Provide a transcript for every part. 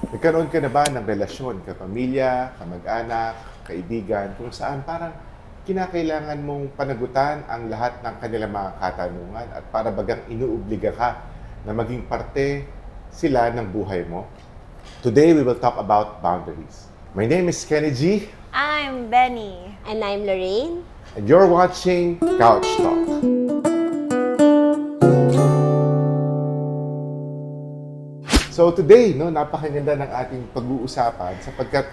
Nagkaroon ka na ba ng relasyon, kapamilya, kamag-anak, kaibigan, kung saan parang kinakailangan mong panagutan ang lahat ng kanilang mga katanungan at para bagang inuobliga ka na maging parte sila ng buhay mo? Today, we will talk about boundaries. My name is Kenny G, I'm Benny. And I'm Lorainne. and you're watching Couch Talk. So today, no, napakaganda ng ating pag-uusapan sapagkat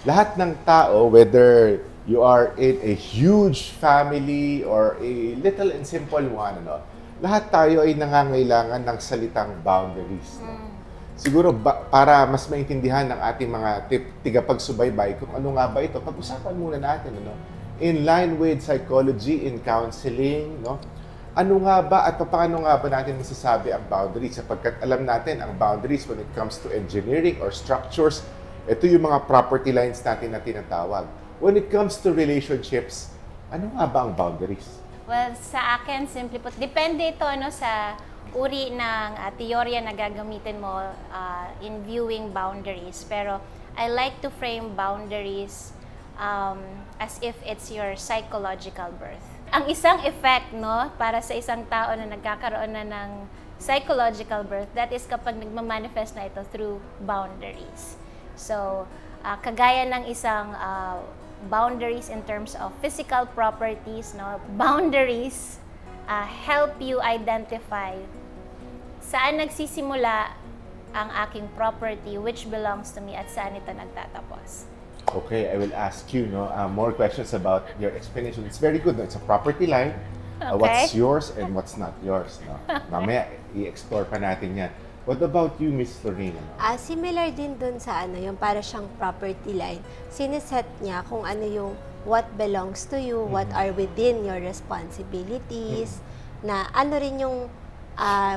lahat ng tao, whether you are in a huge family or a little and simple one, ano, lahat tayo ay nangangailangan ng salitang boundaries. No? Siguro para mas maintindihan ng ating mga tigapagsubaybay kung ano nga ba ito, pag-usapan muna natin, ano, in line with psychology, in counseling, no? Ano nga ba at paano nga ba natin masasabi ang boundaries? Sapagkat alam natin ang boundaries when it comes to engineering or structures, ito yung mga property lines natin na tinatawag. When it comes to relationships, ano nga ba ang boundaries? Well, sa akin, simply put, depende ito sa uri ng teorya na gagamitin mo in viewing boundaries. Pero I like to frame boundaries as if it's your psychological birth. Ang isang effect, para sa isang tao na nagkakaroon na ng psychological birth, that is kapag nagmamanifest na ito through boundaries. So, kagaya ng isang boundaries in terms of physical properties, boundaries help you identify saan nagsisimula ang aking property, which belongs to me, at saan ito nagtatapos. Okay, I will ask you more questions about your explanation. It's very good. No? It's a property line. Okay. What's yours and what's not yours. No? Mamaya, i-explore pa natin yan. What about you, Miss Lorainne? Similar din dun sa yung para siyang property line. Siniset niya kung ano yung what belongs to you, what are within your responsibilities, na ano rin yung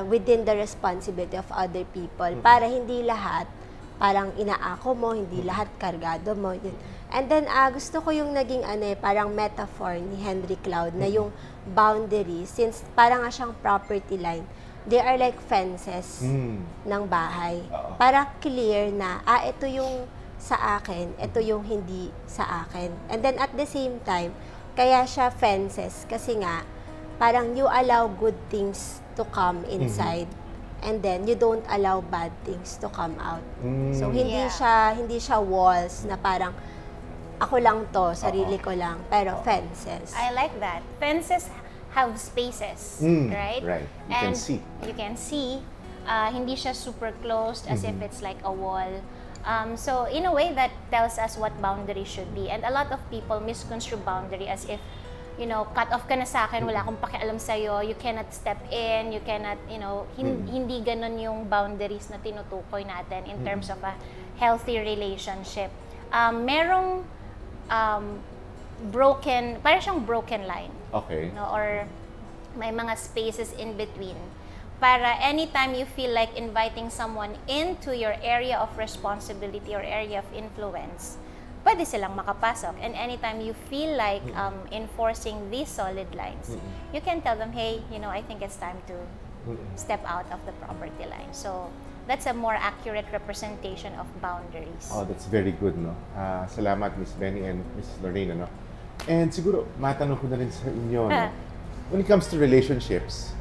within the responsibility of other people, para hindi lahat parang inaako mo, hindi lahat kargado mo. Yun. And then, gusto ko yung naging parang metaphor ni Henry Cloud na yung boundaries, since parang nga siyang property line, they are like fences ng bahay. Para clear na, ito yung sa akin, ito yung hindi sa akin. And then, at the same time, kaya siya fences kasi nga, parang you allow good things to come inside. And then you don't allow bad things to come out. So hindi siya walls na parang ako lang to, sarili ko lang, pero fences. I like that. Fences have spaces, right? Right. You can see. You can see. Hindi siya super closed as if it's like a wall. So in a way that tells us what boundary should be. And a lot of people misconstrue boundary as if cut off ka na sa akin, wala akong pakialam sa'yo, you cannot step in, you cannot, hindi ganun yung boundaries na tinutukoy natin in terms of a healthy relationship. Merong parang siyang broken line. Okay. Or may mga spaces in between. Para anytime you feel like inviting someone into your area of responsibility or area of influence, pwede silang makapasok. And anytime you feel like enforcing these solid lines, you can tell them, hey, I think it's time to step out of the property line. So, that's a more accurate representation of boundaries. Oh, that's very good, no? Salamat, Miss Benny and Miss Lorainne, no? And siguro, matanong ko na rin sa inyo, no? When it comes to relationships,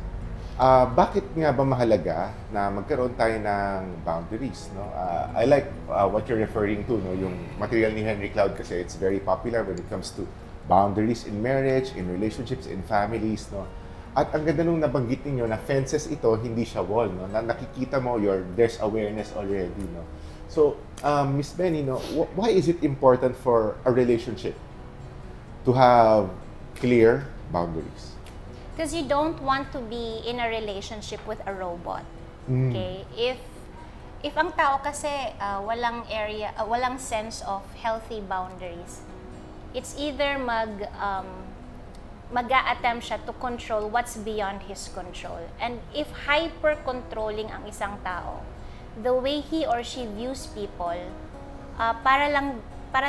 bakit nga ba mahalaga na magkaroon tayo ng boundaries, no? I like what you're referring to, no? Yung material ni Henry Cloud kasi it's very popular when it comes to boundaries in marriage, in relationships, in families, no? At ang ganda nung nabanggit niyo na fences ito, hindi siya wall, no? Na nakikita mo, there's awareness already, no? So, Miss Benny, no, why is it important for a relationship to have clear boundaries? Because you don't want to be in a relationship with a robot. Okay? If ang tao kasi walang sense of healthy boundaries, it's either mag-a-attempt siya to control what's beyond his control. And if hyper-controlling ang isang tao, the way he or she views people, para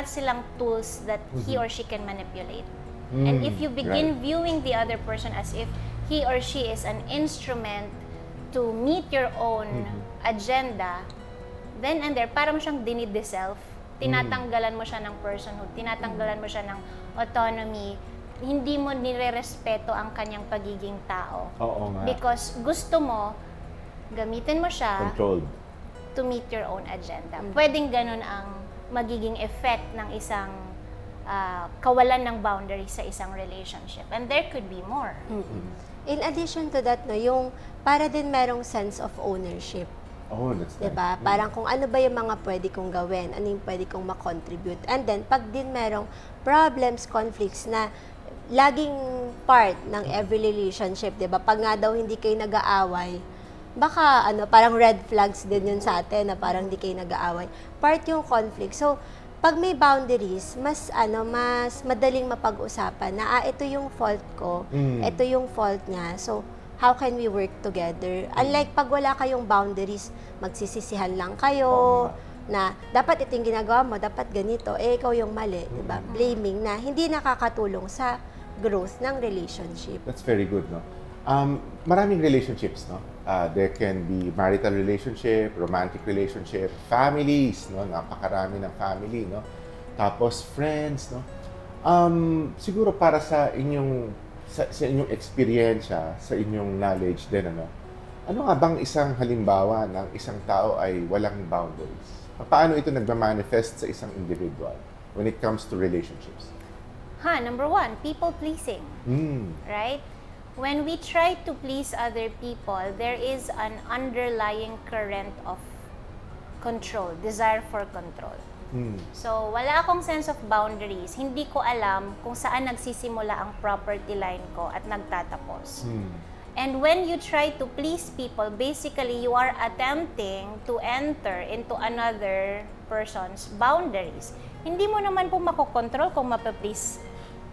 silang tools that he or she can manipulate. And if you begin viewing the other person as if he or she is an instrument to meet your own agenda, then and there, para mo siyang dinid-self. Tinatanggalan mo siya ng personhood, tinatanggalan mo siya ng autonomy, hindi mo nire-respeto ang kanyang pagiging tao. Oo nga. Because gusto mo, gamitin mo siya Controlled. to meet your own agenda. Pwedeng ganun ang magiging effect ng isang kawalan ng boundaries sa isang relationship. And there could be more. In addition to that, no, yung para din merong sense of ownership. Oh, that's nice. Diba? Parang kung ano ba yung mga pwede kong gawin, ano yung pwede kong makontribute. And then, pag din merong problems, conflicts na laging part ng every relationship, diba? Pag nga daw hindi kayo nag-aaway, baka parang red flags din yun sa atin na parang hindi kayo nag-aaway. Part yung conflict. So, pag may boundaries, mas madaling mapag-usapan na ito yung fault ko, ito yung fault niya. So, how can we work together? Unlike pag wala kayong boundaries, magsisisihan lang kayo, na dapat ito yung ginagawa mo, dapat ganito, ikaw yung mali, diba? Blaming na hindi nakakatulong sa growth ng relationship. That's very good, no? Maraming relationships, no? There can be marital relationship, romantic relationship, families, no? Napakarami ng family, no? Tapos friends, no? Siguro para sa inyong experiensya, sa inyong knowledge din, ano nga bang isang halimbawa ng isang tao ay walang boundaries? Paano ito nagma-manifest sa isang individual when it comes to relationships? Number one, people-pleasing. Right? When we try to please other people, there is an underlying current of control, desire for control. So, wala akong sense of boundaries. Hindi ko alam kung saan nagsisimula ang property line ko at nagtatapos. And when you try to please people, basically, you are attempting to enter into another person's boundaries. Hindi mo naman po makokontrol kung mapaplease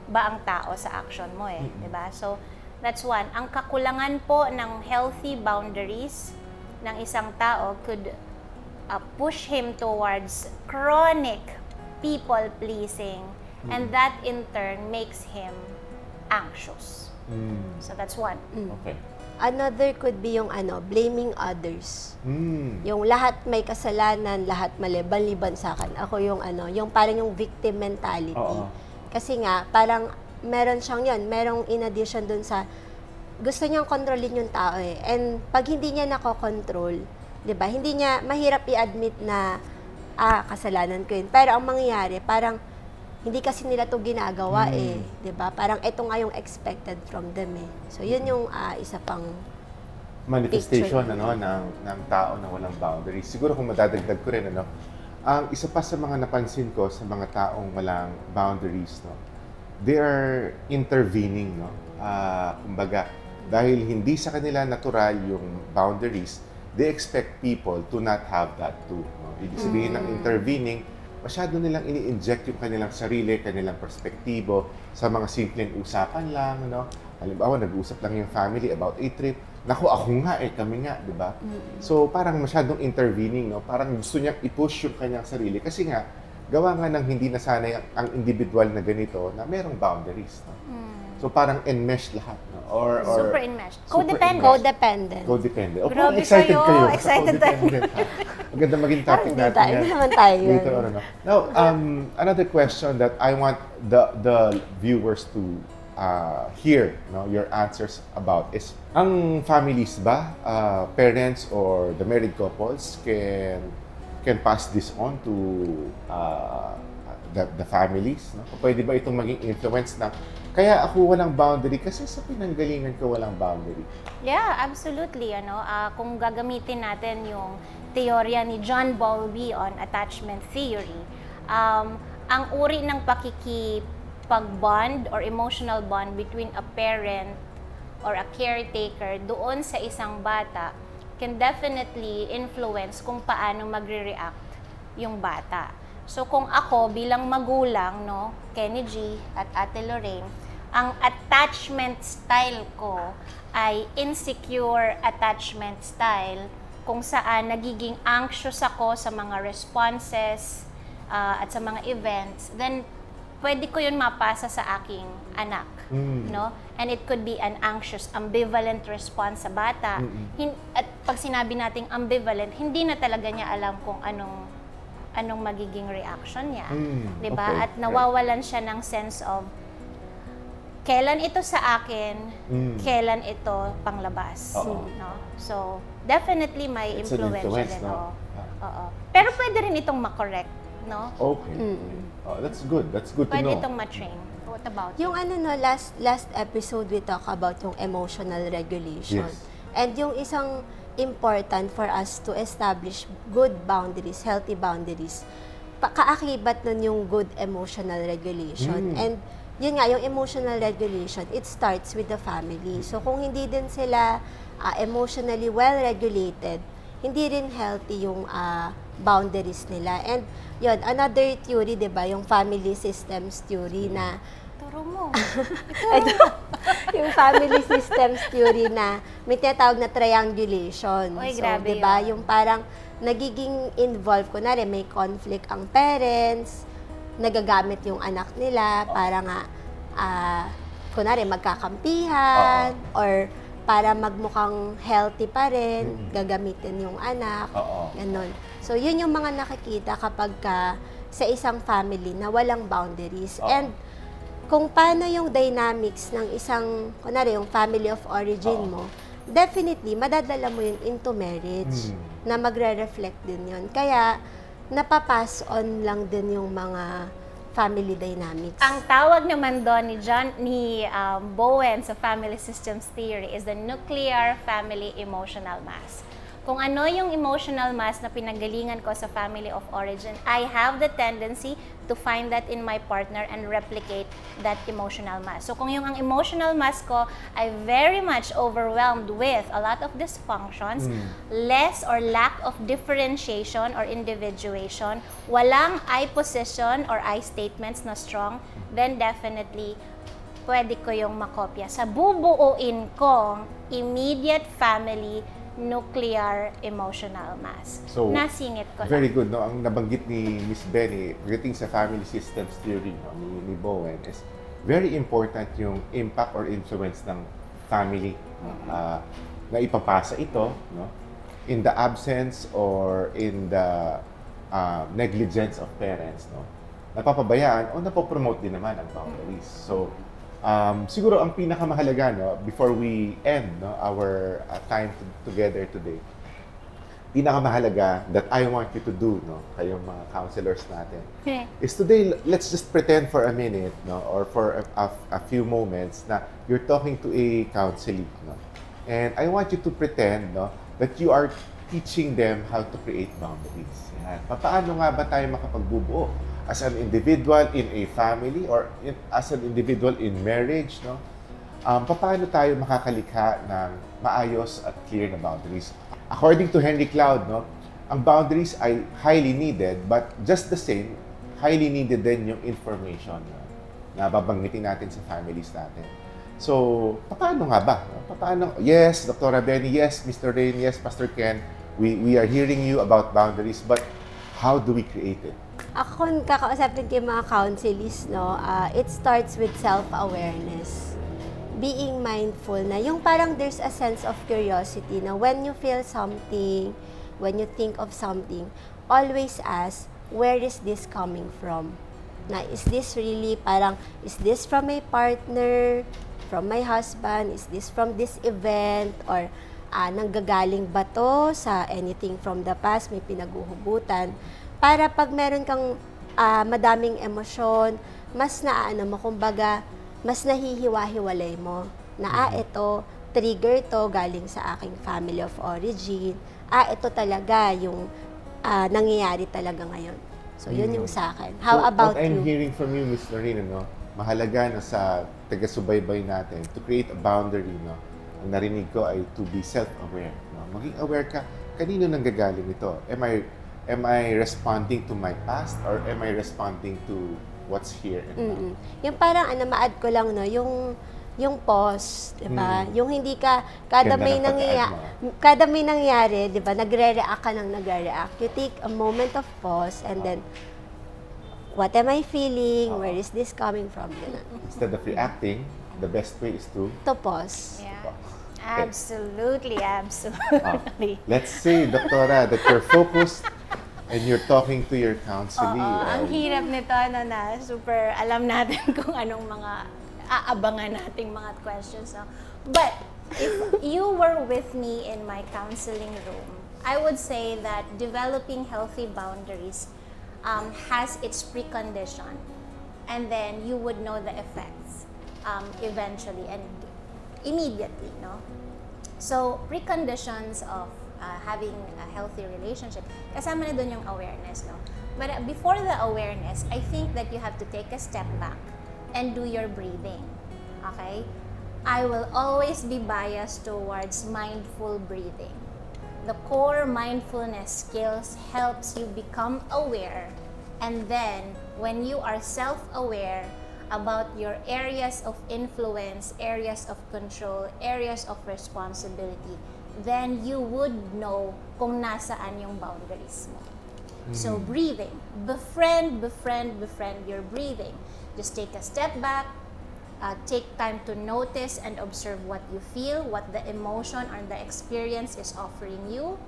ba ang tao sa action mo diba? So, that's one. Ang kakulangan po ng healthy boundaries ng isang tao could push him towards chronic people-pleasing, and that in turn makes him anxious. So that's one. Okay. Another could be yung blaming others. Yung lahat may kasalanan, lahat mali, liban sa akin. Ako yung yung parang yung victim mentality. Oo. Kasi nga, parang meron siyang yun, merong in addition dun sa gusto niyang kontrolin yung tao And pag hindi niya nakokontrol, 'di ba? Hindi niya mahirap i-admit na kasalanan ko yun. Pero ang mangyayari, parang hindi kasi nila 'to ginagawa 'di ba? Parang ito nga yung expected from them So yun yung isa pang Manifestation picture. ng tao na walang boundaries. Siguro kung madadagdag ko rin ang isa pa sa mga napansin ko sa mga taong walang boundaries they are intervening kumbaga dahil hindi sa kanila natural yung boundaries, they expect people to not have that too. Ibig sabihin ng intervening, masyado nilang ini-inject yung kanilang sarili, kanilang perspektibo sa mga simpleng usapan lang. Halimbawa, nag-uusap lang yung family about a trip. Naku, ako nga kami nga, di ba? So, parang masyadong intervening, Parang gusto niyang i-push yung kanyang sarili. Kasi nga, gawa nga ng hindi nasanay ang individual na ganito na merong boundaries. So, parang enmeshed lahat. Or Super enmeshed. Codependent. Codependent. Codependent. O, Grabe excited kayo. Excited tayo. Maganda maging topic natin tayo. yan. Hindi naman tayo. Later on, Now, another question that I want the viewers to hear your answers about is, ang families ba, parents or the married couples can pass this on to the families? Pwede ba itong maging influence na kaya ako walang boundary kasi sa pinanggalingan ko walang boundary? Yeah, absolutely. Kung gagamitin natin yung teorya ni John Bowlby on attachment theory, ang uri ng pakikipag-bond or emotional bond between a parent or a caretaker doon sa isang bata can definitely influence kung paano magre-react yung bata. So kung ako bilang magulang, Kenny G at Ate Lorainne, ang attachment style ko ay insecure attachment style kung saan nagiging anxious ako sa mga responses at sa mga events, then pwede ko yun mapasa sa aking anak. And it could be an anxious, ambivalent response sa bata. At pag sinabi nating ambivalent, hindi na talaga niya alam kung anong magiging reaction niya. 'Di ba? Okay. At nawawalan siya ng sense of kailan ito sa akin, kailan ito panglabas. Oo. No? So, definitely may It's an influence influence, din. no? Oo. Pero pwede rin itong makorek, no? Okay. Oh, that's good. That's good to Pwede know. itong ma-train. What about Yung last episode we talk about yung emotional regulation. Yes. And yung isang important for us to establish good boundaries, healthy boundaries, kaakibat nun yung good emotional regulation. And yun nga, yung emotional regulation, it starts with the family. So kung hindi din sila emotionally well-regulated, hindi rin healthy yung boundaries nila. And yun, another theory, di ba, yung family systems theory na Turo mo. yung family systems theory na may tinatawag na triangulation. Uy, So, grabe 'di ba, yun. yung parang nagiging involved, kunwari may conflict ang parents, nagagamit yung anak nila para nga kunwari magkakampihan or para magmukhang healthy pa rin, gagamitin yung anak. Oo. Ganon. So, yun yung mga nakikita kapag sa isang family na walang boundaries. Oo. And kung paano yung dynamics ng isang, kunwari, yung family of origin mo, definitely, madadala mo yun into marriage na magre-reflect din yun. Kaya, napapass on lang din yung mga family dynamics. Ang tawag naman doon ni Bowen sa family systems theory is the nuclear family emotional mass. Kung ano yung emotional mass na pinanggalingan ko sa family of origin, I have the tendency to find that in my partner and replicate that emotional mass. So kung yung ang emotional mass ko ay very much overwhelmed with a lot of dysfunctions, less or lack of differentiation or individuation, walang I position or I statements na strong, then definitely pwede ko yung makopya sa bubuuin kong immediate family nuclear emotional mass. So, nasingit ko very lang. good, no? Ang nabanggit ni Miss Benny, relating sa family systems theory, no, ni Bowen, is very important yung impact or influence ng family na ipapasa ito, no? In the absence or in the negligence of parents, no? Napapabayaan o napopromote din naman ang boundaries. So, siguro ang pinakamahalaga, no, before we end, no, our time together today, pinakamahalaga that I want you to do, no, kayong mga counselors natin, is today, let's just pretend for a minute, no, or for a few moments na you're talking to a counselee, no, and I want you to pretend, no, that you are teaching them how to create boundaries. Yan. Paano nga ba tayo makapagbubuo? As an individual in a family or as an individual in marriage, no? Paano tayo makakalikha ng maayos at clear na boundaries? According to Henry Cloud, no, ang boundaries ay highly needed, but just the same, highly needed din yung information, no, na babanggitin natin sa families natin. So, paano nga ba? Paano? Yes, Dr. Benny, yes, Mr. Rain, yes, Pastor Ken, we are hearing you about boundaries, but how do we create it? Ako, kung kakausapin ko yung mga counselees, no, it starts with self-awareness. Being mindful na yung parang there's a sense of curiosity na when you feel something, when you think of something, always ask, where is this coming from? Na, is this really parang, is this from my partner, from my husband, is this from this event, or nanggagaling ba to sa anything from the past, may pinaghuhugutan? Para pag meron kang madaming emosyon, mas naano mo, kumbaga, mas nahihiwa-hiwalay mo na ito, trigger to galing sa aking family of origin. Ito talaga yung nangyayari talaga ngayon. So, yun yung sa akin. How about what I'm you? hearing from you, Ms. Lorainne, no, mahalaga na sa taga-subaybay natin to create a boundary, no. Ang narinig ko ay to be self-aware, no. Maging aware ka, kanino nanggagaling ito? Am I responding to my past or am I responding to what's here and now? Yung parang ma-add ko lang, no, yung pause, 'di ba? Yung hindi ka Ganda ng pag-add mo. kada may nangyari, 'di ba? Nagre-react ka ng nagre-react. You take a moment of pause and then what am I feeling? Where is this coming from? Ganun. Instead of reacting, the best way is to To pause. Yeah. Absolutely, absolutely. Let's say, Doktora, that you're focused and you're talking to your counselee. Oo, ang hirap nito na super alam natin kung anong mga aabangan nating mga questions. No? But if you were with me in my counseling room, I would say that developing healthy boundaries has its precondition, and then you would know the effects eventually and immediately, no? So, preconditions of having a healthy relationship, kasama na doon yung awareness, no? But before the awareness, I think that you have to take a step back and do your breathing, okay? I will always be biased towards mindful breathing. The core mindfulness skills helps you become aware, and then when you are self-aware about your areas of influence, areas of control, areas of responsibility, then you would know kung nasaan yung boundaries mo. So breathing, befriend your breathing. Just take a step back, take time to notice and observe what you feel, what the emotion or the experience is offering you.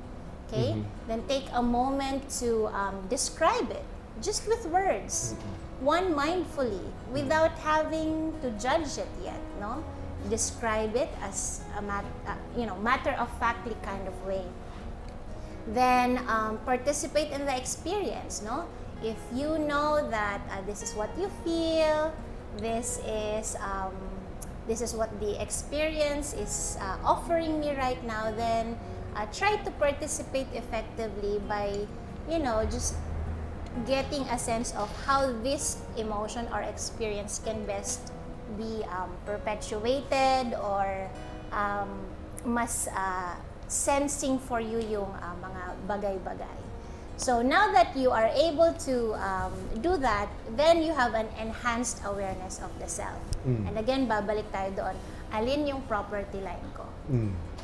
Okay? Then take a moment to describe it, just with words. One mindfully, without having to judge it yet, no? Describe it as a matter of factly kind of way. Then participate in the experience, no? If you know that this is what you feel, this is what the experience is offering me right now, then try to participate effectively by, just getting a sense of how this emotion or experience can best be perpetuated or mas sensing for you yung mga bagay-bagay. So now that you are able to do that, then you have an enhanced awareness of the self. And again, babalik tayo doon. Alin yung property line ko?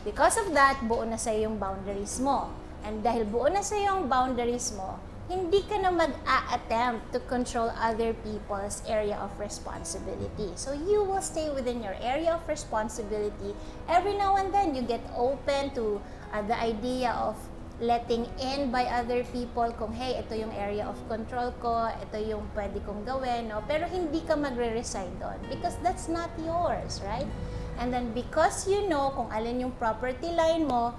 Because of that, buo na sa'yo yung boundaries mo. And dahil buo na sa'yo yung boundaries mo, hindi ka na mag-a-attempt to control other people's area of responsibility. So you will stay within your area of responsibility. Every now and then, you get open to the idea of letting in by other people kung, hey, ito yung area of control ko, ito yung pwede kong gawin, no? Pero hindi ka magre-reside doon because that's not yours, right? And then because you know kung alin yung property line mo,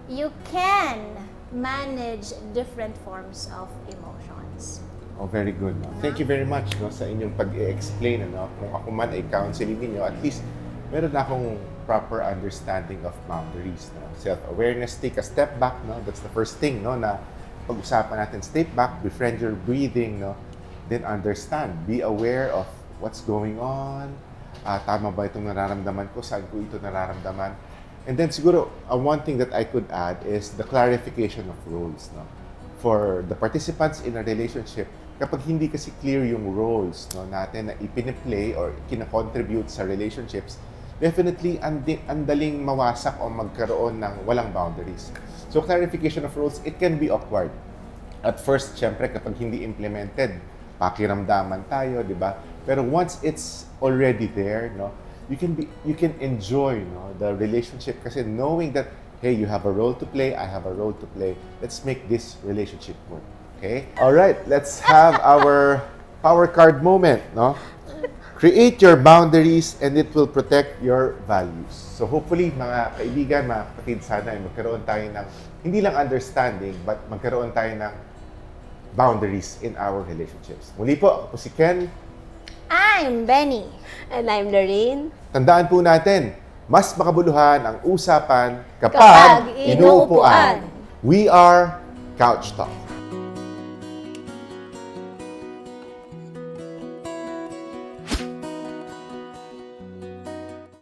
you can manage different forms of emotions. Oh, very good. No? Thank you very much sa inyong pag-i-explain. Kung ako man ay counseling ninyo, at least meron na akong proper understanding of boundaries. Self-awareness, take a step back. That's the first thing na pag-usapan natin. Step back, befriend your breathing. Then understand, be aware of what's going on. Tama ba itong nararamdaman ko? Saan ko ito nararamdaman? And then siguro, one thing that I could add is the clarification of roles. For the participants in a relationship, kapag hindi kasi clear yung roles natin na ipiniplay or kina-contribute sa relationships, definitely andaling mawasak o magkaroon ng walang boundaries. So clarification of roles, it can be awkward. At first, syempre, kapag hindi implemented, pakiramdaman tayo, di ba? Pero once it's already there, you can enjoy the relationship kasi knowing that, hey, you have a role to play, I have a role to play. Let's make this relationship work. Okay? All right, let's have our power card moment. Create your boundaries and it will protect your values. So hopefully, mga kaibigan, mga kapatid, sana ay magkaroon tayo ng hindi lang understanding, but magkaroon tayo ng boundaries in our relationships. Muli po, ako si Ken. I'm Benny. And I'm Lorainne. Tandaan po natin, mas makabuluhan ang usapan kapag inuupuan. We are Couch Talk.